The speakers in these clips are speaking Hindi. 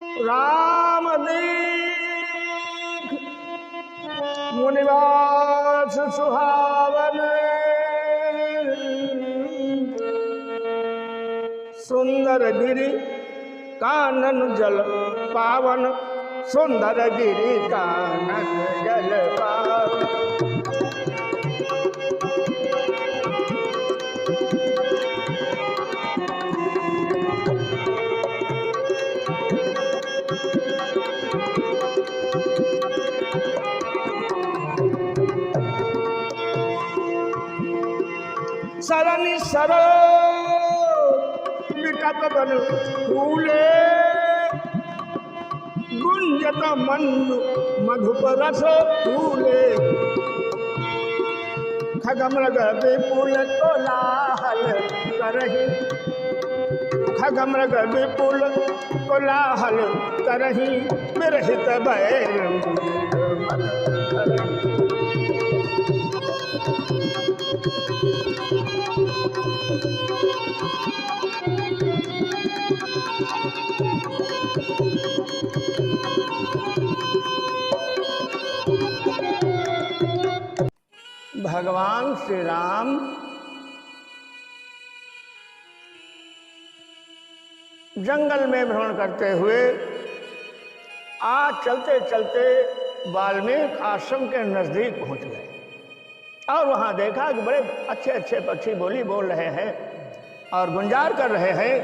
राम दीख मुनिवास सुहावन, सुंदर गिरि कानन जल पावन, सुंदर गिरि कानन जल पावन। सरनि सरो विकट बन फूले, गुंजत मंजु मधुप रस फूले। खगमृग विपुल कोलाहल करहि, खगमृग विपुल कोलाहल करहि, विरहित बैर मन करहि। भगवान श्री राम जंगल में भ्रमण करते हुए आज चलते चलते वाल्मीकि आश्रम के नजदीक पहुंच गए और वहां देखा कि बड़े अच्छे अच्छे पक्षी बोली बोल रहे हैं और गुंजार कर रहे हैं।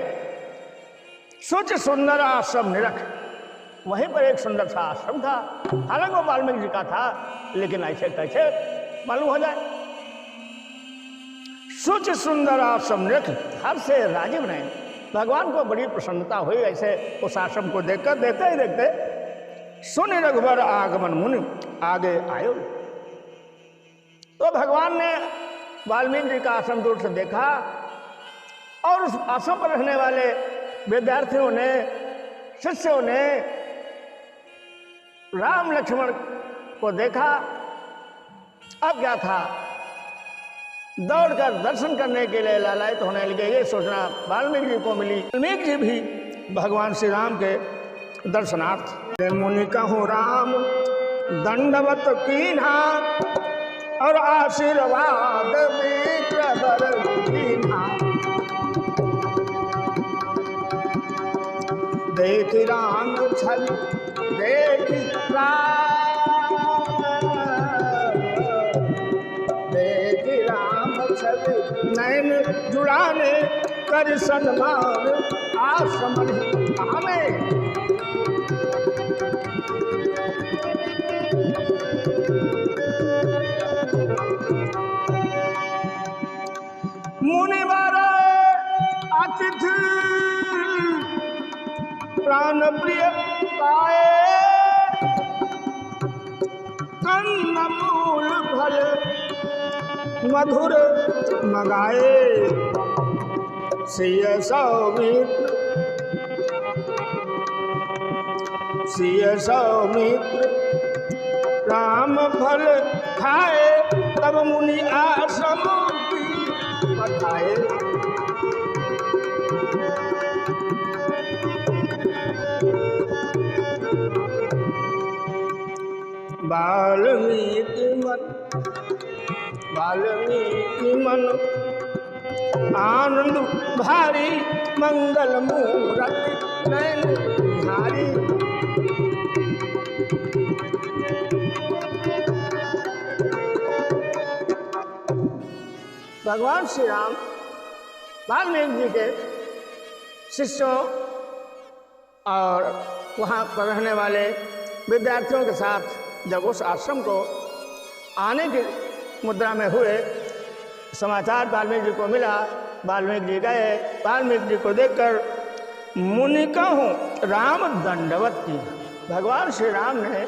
स्वच्छ सुंदर आश्रम निरख, वहीं पर एक सुंदर सा आश्रम था। हालांकि वो वाल्मीकि जी का था, लेकिन ऐसे कैसे मालूम हो जाए। स्वच्छ सुंदर आश्रम निरख हर से राजीव रहे। भगवान को बड़ी प्रसन्नता हुई ऐसे उस आश्रम को देखकर। देखते ही देखते सुनि रघुबर आगमन मुनि आगे आयो। तो भगवान ने वाल्मीकि जी का आश्रम दूर से देखा और उस आश्रम पर रहने वाले विद्यार्थियों ने, शिष्यों ने राम लक्ष्मण को देखा। अब क्या था, दौड़कर दर्शन करने के लिए लालायित होने लगे। ये सोचना वाल्मीकि जी को मिली। वाल्मीकि जी भी भगवान श्री राम के दर्शनार्थ। मुनि कहूँ राम दंडवत कीन्हा, और आशीर्वाद विप्रवर कीन्हा। देख राम छल देख राम छवि नैन जुड़ाने, कर सन्मान आश्रम आने। मुनिवर अतिथि प्राण प्रिय पाए, कंदमूल फल मधुर मगाए। सिय सौमित्र राम फल खाए, तब मुनि आश्रम बताए। वाल्मीकि मन आनंद भारी, मंगल मूरति नैन बिहारी। भगवान श्री राम वाल्मीकि जी के शिष्यों और वहाँ पर रहने वाले विद्यार्थियों के साथ जब उस आश्रम को आने की मुद्रा में हुए, समाचार वाल्मीकि जी को मिला। वाल्मीकि जी गए। वाल्मीकि जी को देखकर मुनि कहूँ राम दंडवत की। भगवान श्री राम ने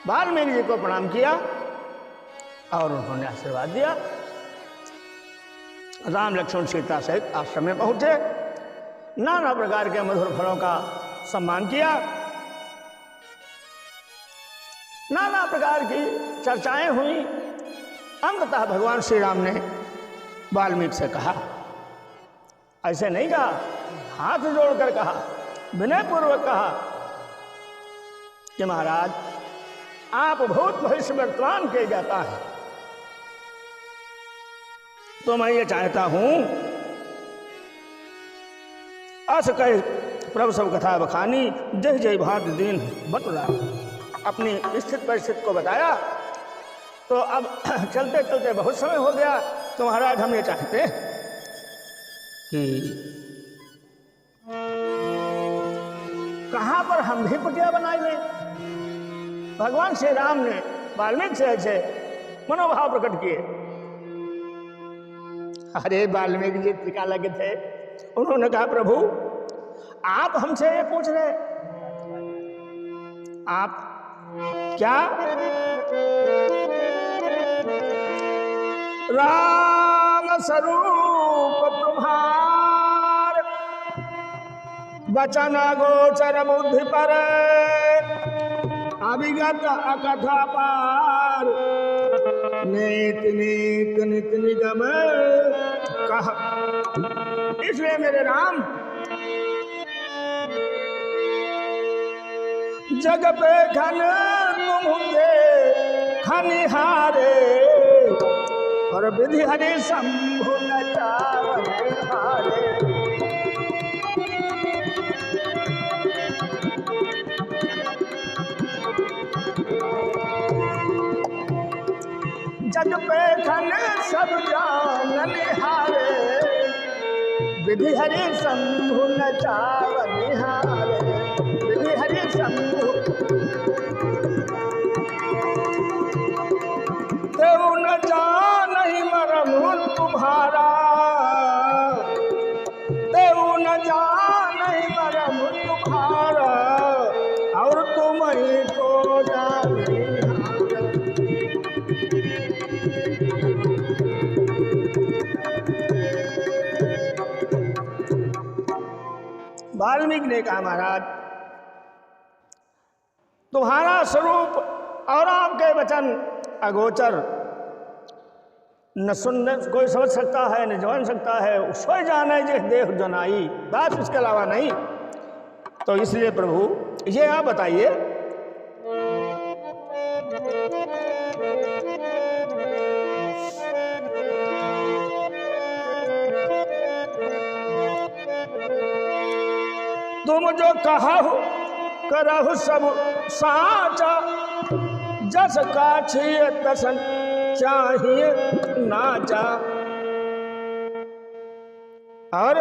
वाल्मीकि जी को प्रणाम किया और उन्होंने आशीर्वाद दिया। राम लक्ष्मण सीता सहित आश्रम में पहुंचे, नाना प्रकार के मधुर फलों का सम्मान किया, नाना प्रकार की चर्चाएं हुई। अंततः भगवान श्री राम ने वाल्मीकि से कहा, ऐसे नहीं कहा हाथ जोड़कर कहा, विनय पूर्वक कहा कि महाराज आप भूत भविष्य वर्तमान के ज्ञाता है, तो मैं ये चाहता हूं अस कह प्रभु सब कथा बखानी जय जय भात दीन बतला। अपनी स्थित परिस्थिति को बताया। तो अब चलते चलते बहुत समय हो गया, तो महाराज हम ये चाहते कि कहां पर हम भी कुटिया बनाए लें। भगवान श्री राम ने वाल्मीकि से ऐसे मनोभाव प्रकट किए। अरे वाल्मीकि जी टीका लगे थे, उन्होंने कहा प्रभु आप हमसे ये पूछ रहे, आप क्या राम स्वरूप तुम्हार वचन गोचर बुद्धि पर अभिगत अकथा पार नीत नीत नित निगम कह। इसलिए मेरे राम जग पे घन तुम होंगे खनिहारे और विधि हरि शंभु नचारे हारे। जग पे घन सब जान निहारे विधि हरि शंभु नचारे हारे। विधि हरि शंभु देव न जान ही मरम तुम्हारा, देव न जान ही मरम तुम्हारा और तुम ही को जाने। वाल्मीकि ने कहा महाराज तुम्हारा स्वरूप और आपके वचन अगोचर, न सुनने कोई समझ सकता है न जान सकता है, सोई जाने जिस देह जनाई, बस इसके अलावा नहीं। तो इसलिए प्रभु ये आप बताइए तुम जो कहा हो करहु सब साचा, जस काछिए तसन चाहिए नाचा। और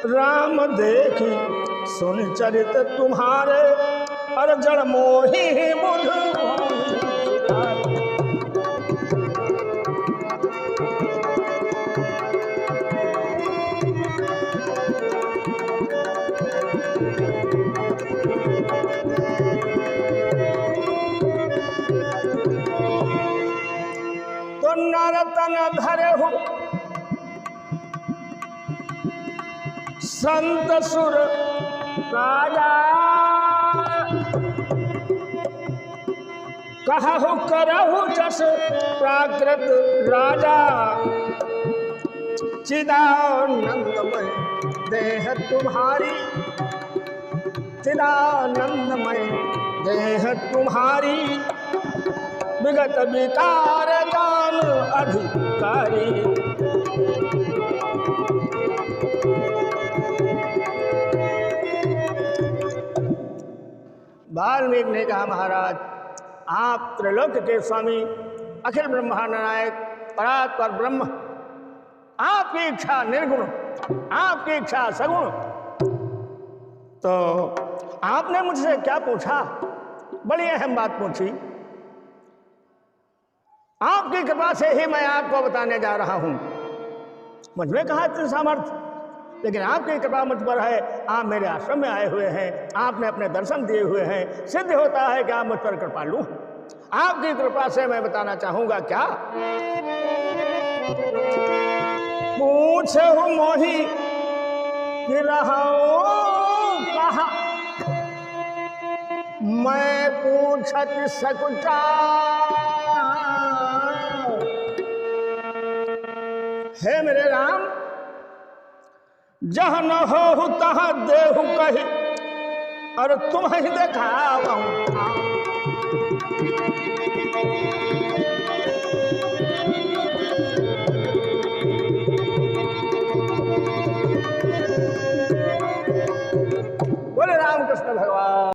राम देखी सुन चरित तुम्हारे और जड़ मोही बुध। नरतन धरे हो संत सुर राजा, कहु करहु जस प्राकृत राजा। चिदानंदमय देह तुम्हारी, चिदानंदमय देह तुम्हारी विगत विकार दान अधिकारी। वाल्मीकि ने कहा महाराज आप त्रिलोक के स्वामी, अखिल ब्रह्मांड नायक, परात्पर ब्रह्म, आपकी इच्छा निर्गुण, आपकी इच्छा सगुण। तो आपने मुझसे क्या पूछा? बड़ी अहम बात पूछी। आपकी कृपा से ही मैं आपको बताने जा रहा हूं। मुझ में कहा इतनी सामर्थ्य, लेकिन आपकी कृपा मुझ पर है। आप मेरे आश्रम में आए हुए हैं, आपने अपने दर्शन दिए हुए हैं, सिद्ध होता है कि आप मुझ पर कृपालु हैं। आपकी कृपा से मैं बताना चाहूंगा क्या? पूछे हो मोही कि रहो कहा, मैं पूछत सकुचा। हे मेरे राम, जहाँ न हो तहाँ देहु कही, और तुम ही देखा